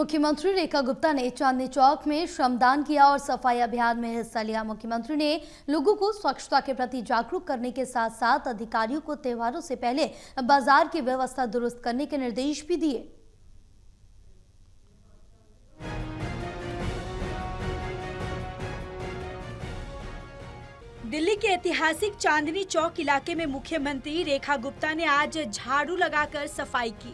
मुख्यमंत्री रेखा गुप्ता ने चांदनी चौक में श्रमदान किया और सफाई अभियान में हिस्सा लिया। मुख्यमंत्री ने लोगों को स्वच्छता के प्रति जागरूक करने के साथ साथ अधिकारियों को त्योहारों से पहले बाजार की व्यवस्था दुरुस्त करने के निर्देश भी दिए। दिल्ली के ऐतिहासिक चांदनी चौक इलाके में मुख्यमंत्री रेखा गुप्ता ने आज झाड़ू लगाकर सफाई की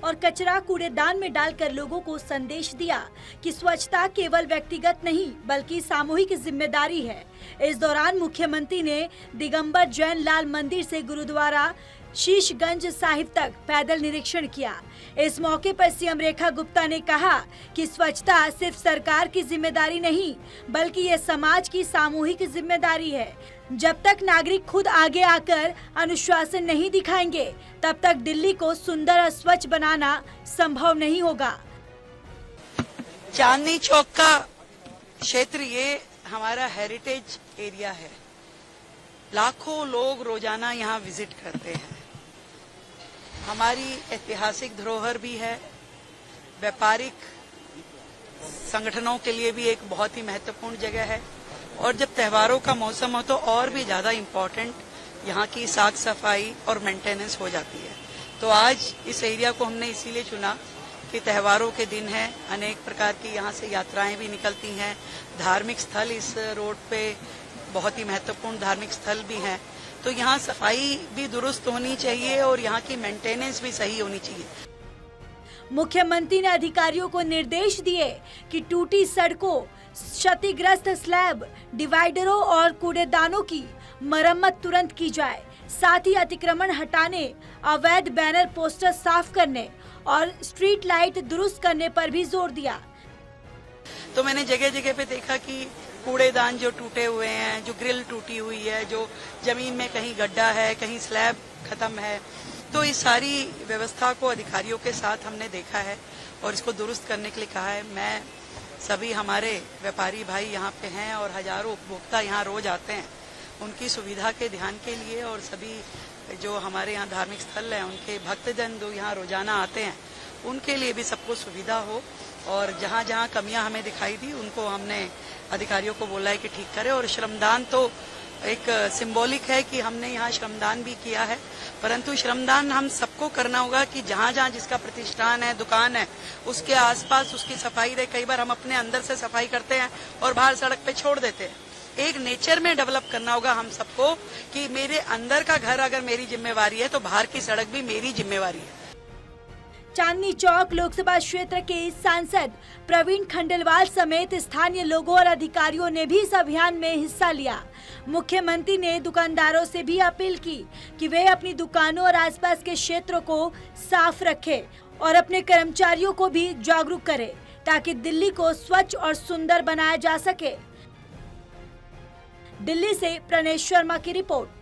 और कचरा कूड़ेदान में डालकर लोगों को संदेश दिया कि स्वच्छता केवल व्यक्तिगत नहीं बल्कि सामूहिक जिम्मेदारी है। इस दौरान मुख्यमंत्री ने दिगंबर जैन लाल मंदिर से गुरुद्वारा शीशगंज साहिब तक पैदल निरीक्षण किया। इस मौके पर सीएम रेखा गुप्ता ने कहा कि स्वच्छता सिर्फ सरकार की जिम्मेदारी नहीं बल्कि ये समाज की सामूहिक जिम्मेदारी है। जब तक नागरिक खुद आगे आकर अनुशासन नहीं दिखाएंगे तब तक दिल्ली को सुंदर और स्वच्छ बनाना संभव नहीं होगा। चांदनी चौक का क्षेत्र ये हमारा हेरिटेज एरिया है। लाखों लोग रोजाना यहाँ विजिट करते हैं। हमारी ऐतिहासिक धरोहर भी है। व्यापारिक संगठनों के लिए भी एक बहुत ही महत्वपूर्ण जगह है और जब त्योहारों का मौसम हो तो और भी ज्यादा इम्पोर्टेंट यहाँ की साफ सफाई और मेंटेनेंस हो जाती है। तो आज इस एरिया को हमने इसीलिए चुना कि त्योहारों के दिन है, अनेक प्रकार की यहाँ से यात्राएं भी निकलती हैं। धार्मिक स्थल इस रोड पे बहुत ही महत्वपूर्ण धार्मिक स्थल भी हैं, तो यहाँ सफाई भी दुरुस्त होनी चाहिए और यहाँ की मेंटेनेंस भी सही होनी चाहिए। मुख्यमंत्री ने अधिकारियों को निर्देश दिए कि टूटी सड़कों, क्षतिग्रस्त स्लैब, डिवाइडरों और कूड़ेदानों की मरम्मत तुरंत की जाए। साथ ही अतिक्रमण हटाने, अवैध बैनर पोस्टर साफ करने और स्ट्रीट लाइट दुरुस्त करने पर भी जोर दिया। तो मैंने जगह जगह पे देखा कि कूड़ेदान जो टूटे हुए हैं, जो ग्रिल टूटी हुई है, जो जमीन में कहीं गड्ढा है, कहीं स्लैब खत्म है, तो इस सारी व्यवस्था को अधिकारियों के साथ हमने देखा है और इसको दुरुस्त करने के लिए कहा है। मैं सभी हमारे व्यापारी भाई यहाँ पे हैं और हजारों उपभोक्ता यहाँ रोज आते हैं, उनकी सुविधा के ध्यान के लिए और सभी जो हमारे यहाँ धार्मिक स्थल हैं उनके भक्तजन जो यहाँ रोजाना आते हैं उनके लिए भी सबको सुविधा हो। और जहाँ जहाँ कमियां हमें दिखाई दी उनको हमने अधिकारियों को बोला है कि ठीक करें। और श्रमदान तो एक सिंबॉलिक है कि हमने यहाँ श्रमदान भी किया है, परंतु श्रमदान हम सबको करना होगा कि जहाँ जहाँ जिसका प्रतिष्ठान है, दुकान है, उसके आसपास उसकी सफाई रहे। कई बार हम अपने अंदर से सफाई करते हैं और बाहर सड़क पे छोड़ देते हैं। एक नेचर में डेवलप करना होगा हम सबको कि मेरे अंदर का घर अगर मेरी जिम्मेवारी है तो बाहर की सड़क भी मेरी जिम्मेवारी है। चांदनी चौक लोकसभा क्षेत्र के सांसद प्रवीण खंडेलवाल समेत स्थानीय लोगों और अधिकारियों ने भी इस अभियान में हिस्सा लिया। मुख्यमंत्री ने दुकानदारों से भी अपील की कि वे अपनी दुकानों और आसपास के क्षेत्रों को साफ रखें और अपने कर्मचारियों को भी जागरूक करें ताकि दिल्ली को स्वच्छ और सुंदर बनाया जा सके। दिल्ली से प्रणेश शर्मा की रिपोर्ट।